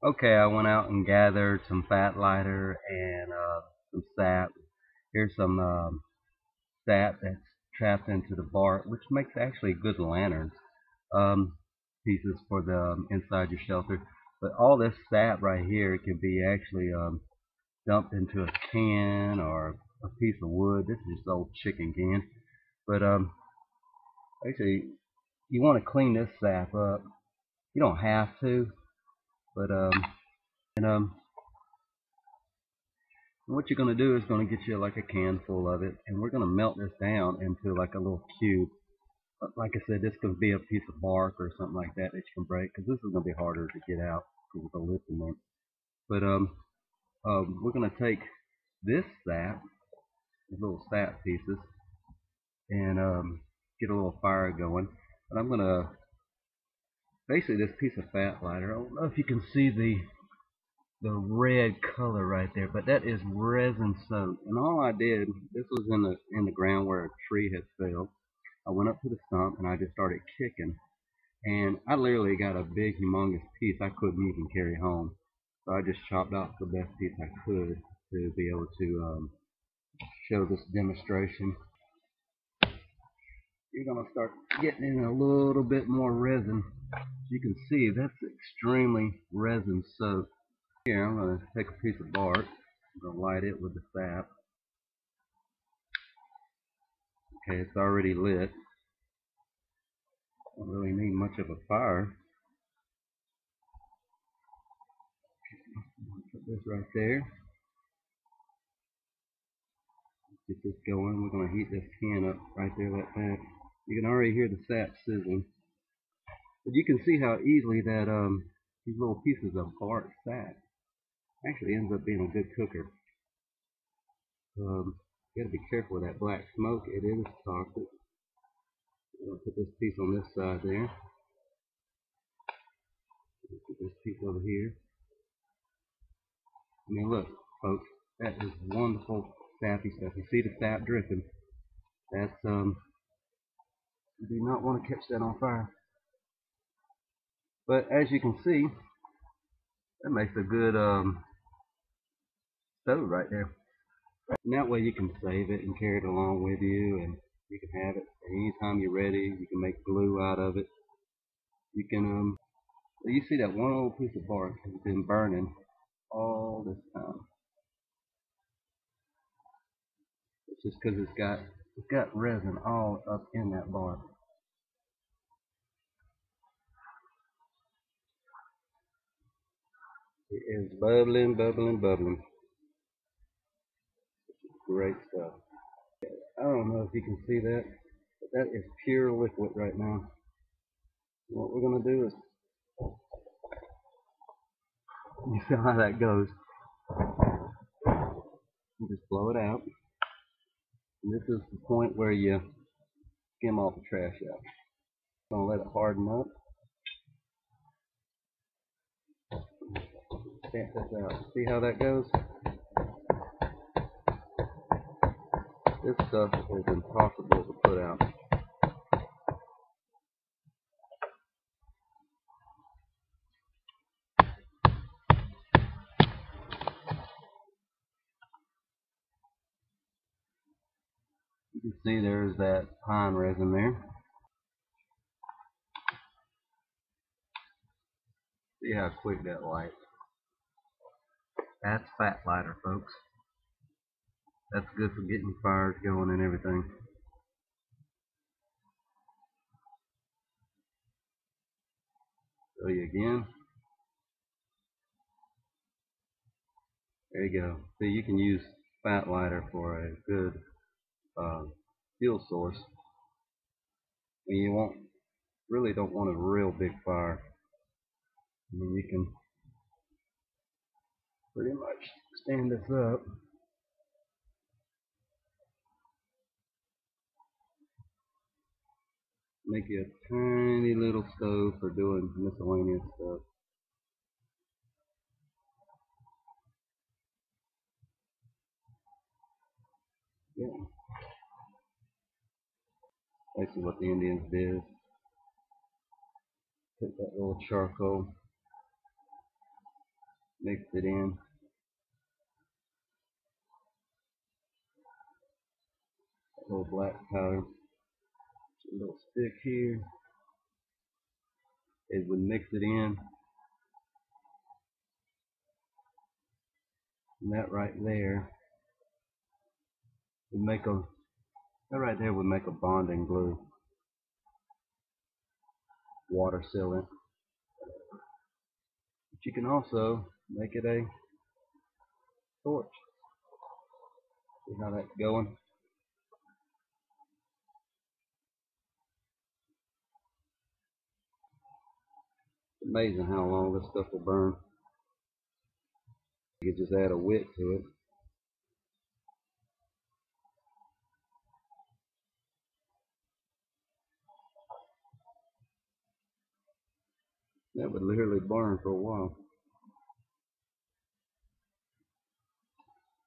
Okay, I went out and gathered some fat lighter and some sap. Here's some sap that's trapped into the bark, which makes actually good lanterns um, pieces for the inside your shelter. But all this sap right here can be actually dumped into a can or a piece of wood. This is just old chicken can. But actually, you want to clean this sap up. You don't have to, but what you're going to do is going to get you like a can full of it, and we're going to melt this down into like a little cube. Like I said, this could be a piece of bark or something like that that you can break, because this is going to be harder to get out because of the lip in there. But we're going to take this sap, the little sap pieces, and get a little fire going. And I'm going to basically this piece of fat lighter. I don't know if you can see the red color right there, but that is resin soaked. And all I did, this was in the ground where a tree had fell. I went up to the stump and I just started kicking, and I literally got a big, humongous piece I couldn't even carry home. So I just chopped off the best piece I could to be able to show this demonstration. You're gonna start getting in a little bit more resin. As you can see, that's extremely resin soaked. Here, I'm going to take a piece of bark. I'm going to light it with the sap. Okay, it's already lit. Don't really need much of a fire. Put this right there. Get this going. We're going to heat this can up right there like that. You can already hear the sap sizzling. But you can see how easily that these little pieces of bark sap actually ends up being a good cooker. You got to be careful with that black smoke. It is toxic. I'll put this piece on this side there. Put this piece over here. I mean, look, folks, that is wonderful sappy stuff. You see the sap dripping. That's you do not want to catch that on fire. But as you can see, that makes a good stove right there. And that way you can save it and carry it along with you, and you can have it anytime you're ready. You can make glue out of it. You can you see that one old piece of bark has been burning all this time. It's just because it's got resin all up in that bark. It is bubbling, bubbling, bubbling. Great stuff. I don't know if you can see that, but that is pure liquid right now. What we're going to do is, you see how that goes. You just blow it out. And this is the point where you skim all the trash out. Going to let it harden up. Stamp this out. See how that goes? This stuff is impossible to put out. You can see there's that pine resin there. See how quick that lights. That's fat lighter, folks. That's good for getting fires going and everything. Show you again. There you go. See, you can use fat lighter for a good uh, fuel source. And you really don't want a real big fire. I mean, you can pretty much stand this up. Make you a tiny little stove for doing miscellaneous stuff. Yeah, basically what the Indians did. Took that little charcoal, Mixed it in. A little black powder. A little stick here. It would mix it in. And that right there would make a bonding glue. Water sealant. But you can also make it a torch. See how that's going? It's amazing how long this stuff will burn. You can just add a wick to it. That would literally burn for a while.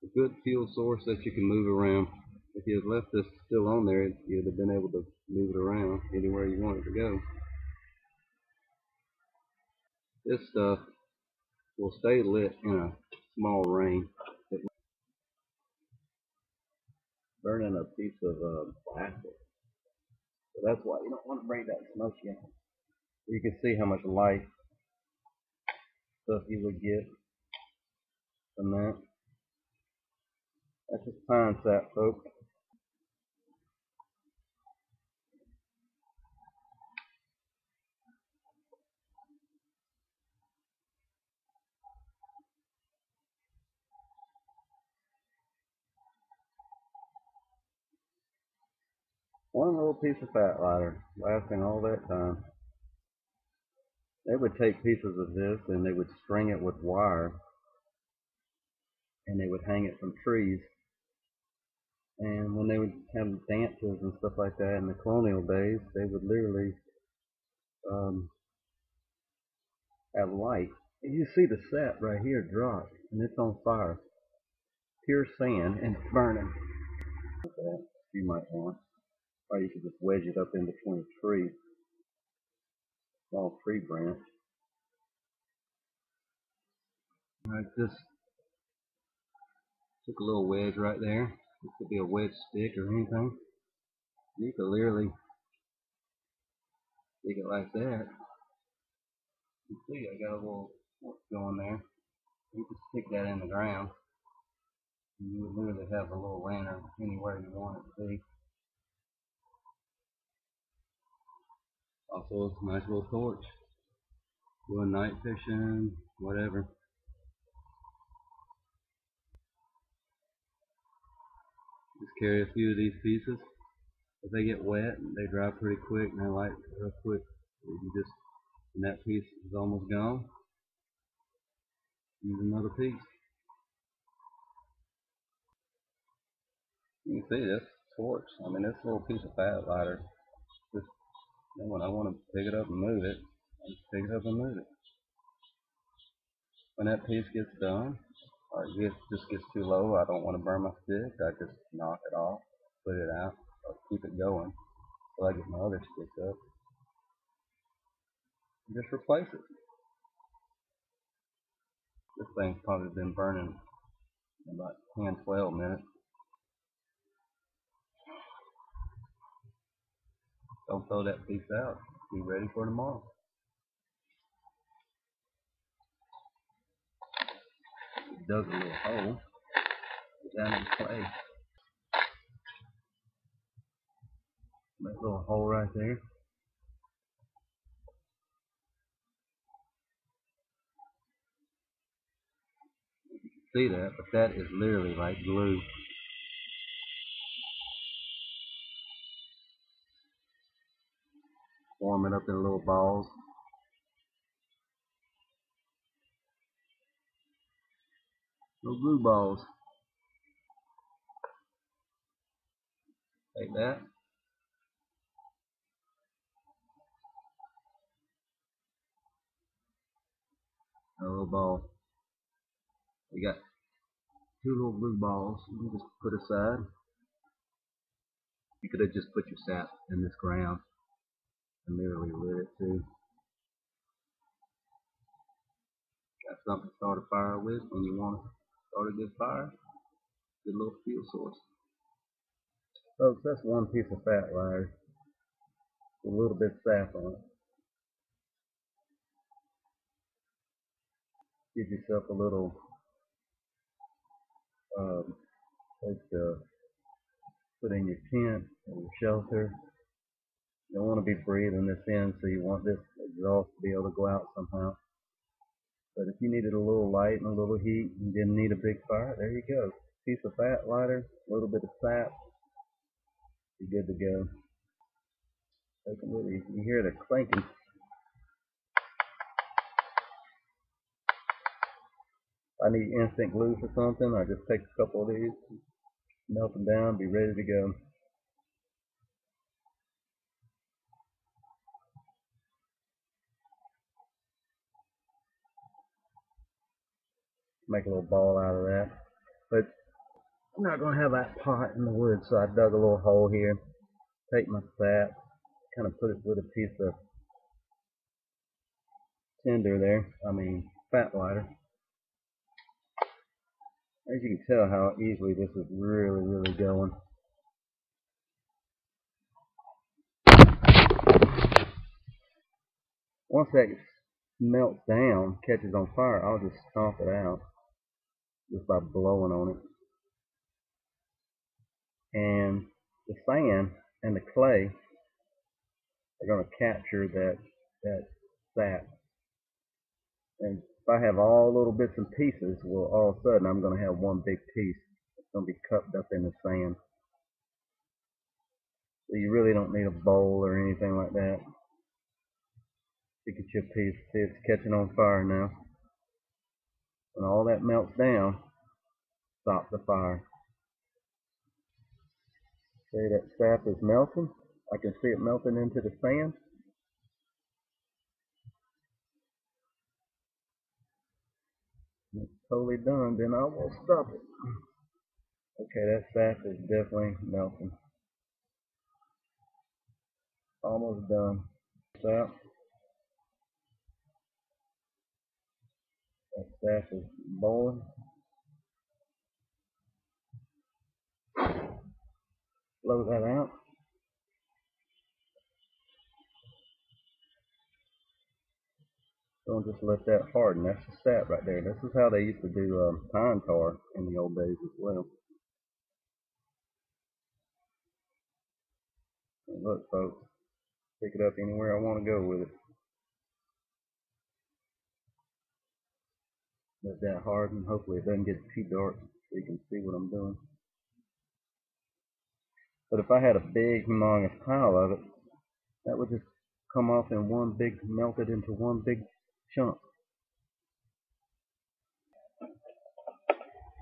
A good fuel source that you can move around. If you had left this still on there, you'd have been able to move it around anywhere you want it to go. This stuff will stay lit in a small range. Burning a piece of plastic. So that's why you don't want to bring that smoke in. You can see how much light stuff you would get from that. That's just pine sap, folks. One little piece of fat lighter lasting all that time. They would take pieces of this and they would string it with wire and they would hang it from trees. And when they would have dances and stuff like that in the colonial days, they would literally have light. And you see the sap right here drop and it's on fire. Pure sand and it's burning. That you might want. Or you could just wedge it up in between a tree. Small tree branch. I just took a little wedge right there. It could be a wedge stick or anything. You could literally stick it like that. You see, I got a little fork going there. You can stick that in the ground. And you would literally have a little lantern anywhere you want it to be. Also, a nice little torch. Doing night fishing, whatever. Just carry a few of these pieces. If they get wet, they dry pretty quick and they light real quick. You can just, when that piece is almost gone, use another piece. You can see this torch. I mean, this little piece of fat lighter. Just, when I want to pick it up and move it, I just pick it up and move it. When that piece gets done, or it just gets too low, I don't want to burn my stick, I just knock it off, put it out, or keep it going until I get my other stick up. And just replace it. This thing's probably been burning in about 10-12 minutes. Don't throw that piece out. Be ready for tomorrow. Dug a little hole down in the clay. That little hole right there. You can see that, but that is literally like glue. Form it up in little balls. Little glue balls. Take that. A little ball. We got two little blue balls. You can just put aside. You could have just put your sap in this ground and literally lit it too. Got something to start a fire with when you want to start a good fire. Good little fuel source. Folks, that's one piece of fat lighter. A little bit of sap on it. Give yourself a little place to put in your tent or your shelter. You don't want to be breathing this in, so you want this exhaust to be able to go out somehow. But if you needed a little light and a little heat and didn't need a big fire, there you go. Piece of fat lighter, a little bit of sap, you're good to go. You hear the clanking. If I need instant glue for something, I just take a couple of these, melt them down, be ready to go. Make a little ball out of that. But I'm not going to have that pot in the wood, so I dug a little hole here. Take my sap, kind of put it with a piece of tinder there, fat lighter. As you can tell how easily this is really going. Once that melts down, catches on fire, I'll just stomp it out just by blowing on it. And the sand and the clay are going to capture that sap. And if I have all little bits and pieces, well, all of a sudden I'm going to have one big piece. It's going to be cupped up in the sand. So you really don't need a bowl or anything like that. Look at your piece. See, it's catching on fire now. When all that melts down, stop the fire. See, that sap is melting. I can see it melting into the sand. When it's totally done, then I will stop it. Okay, that sap is definitely melting. Almost done. Sap. That sap is boiling. Blow that out. Don't just let that harden. That's the sap right there. This is how they used to do pine tar in the old days as well. And look, folks, pick it up anywhere I want to go with it. Let that harden. Hopefully it doesn't get too dark so you can see what I'm doing. But if I had a big, humongous pile of it, that would just come off in one big, melted into one big chunk.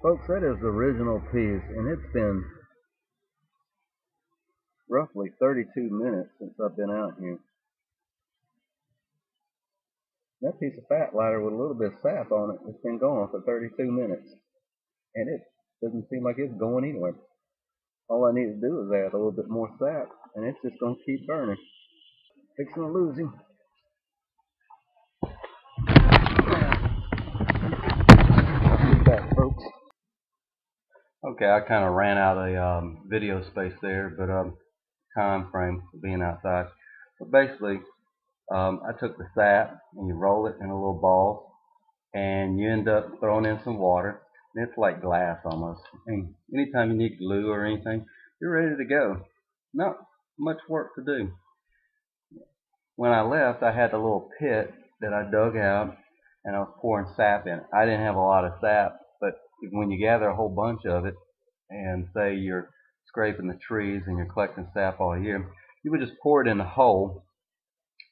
Folks, that is the original piece, and it's been roughly 32 minutes since I've been out here. That piece of fat lighter with a little bit of sap on it, it's been going for 32 minutes. And it doesn't seem like it's going anywhere. All I need to do is add a little bit more sap, and it's just going to keep burning. Fixing to lose him. Back, folks. Okay, I kind of ran out of video space there, but time frame for being outside. But basically, I took the sap and you roll it in a little ball, and you end up throwing in some water. And it's like glass almost. And anytime you need glue or anything, you're ready to go. Not much work to do. When I left, I had a little pit that I dug out, and I was pouring sap in it. I didn't have a lot of sap, but when you gather a whole bunch of it, and say you're scraping the trees and you're collecting sap all year, you would just pour it in a hole,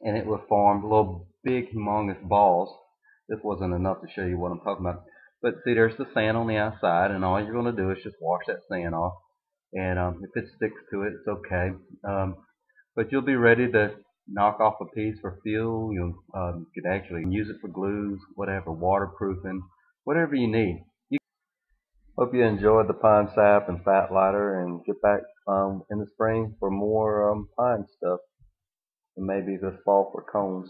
and it would form little big, humongous balls. This wasn't enough to show you what I'm talking about. But see, there's the sand on the outside, and all you're going to do is just wash that sand off. And if it sticks to it, it's okay. But you'll be ready to knock off a piece for fuel. You could actually use it for glues, whatever, waterproofing, whatever you need. Hope you enjoyed the pine sap and fat lighter, and get back in the spring for more pine stuff, and maybe this fall for cones.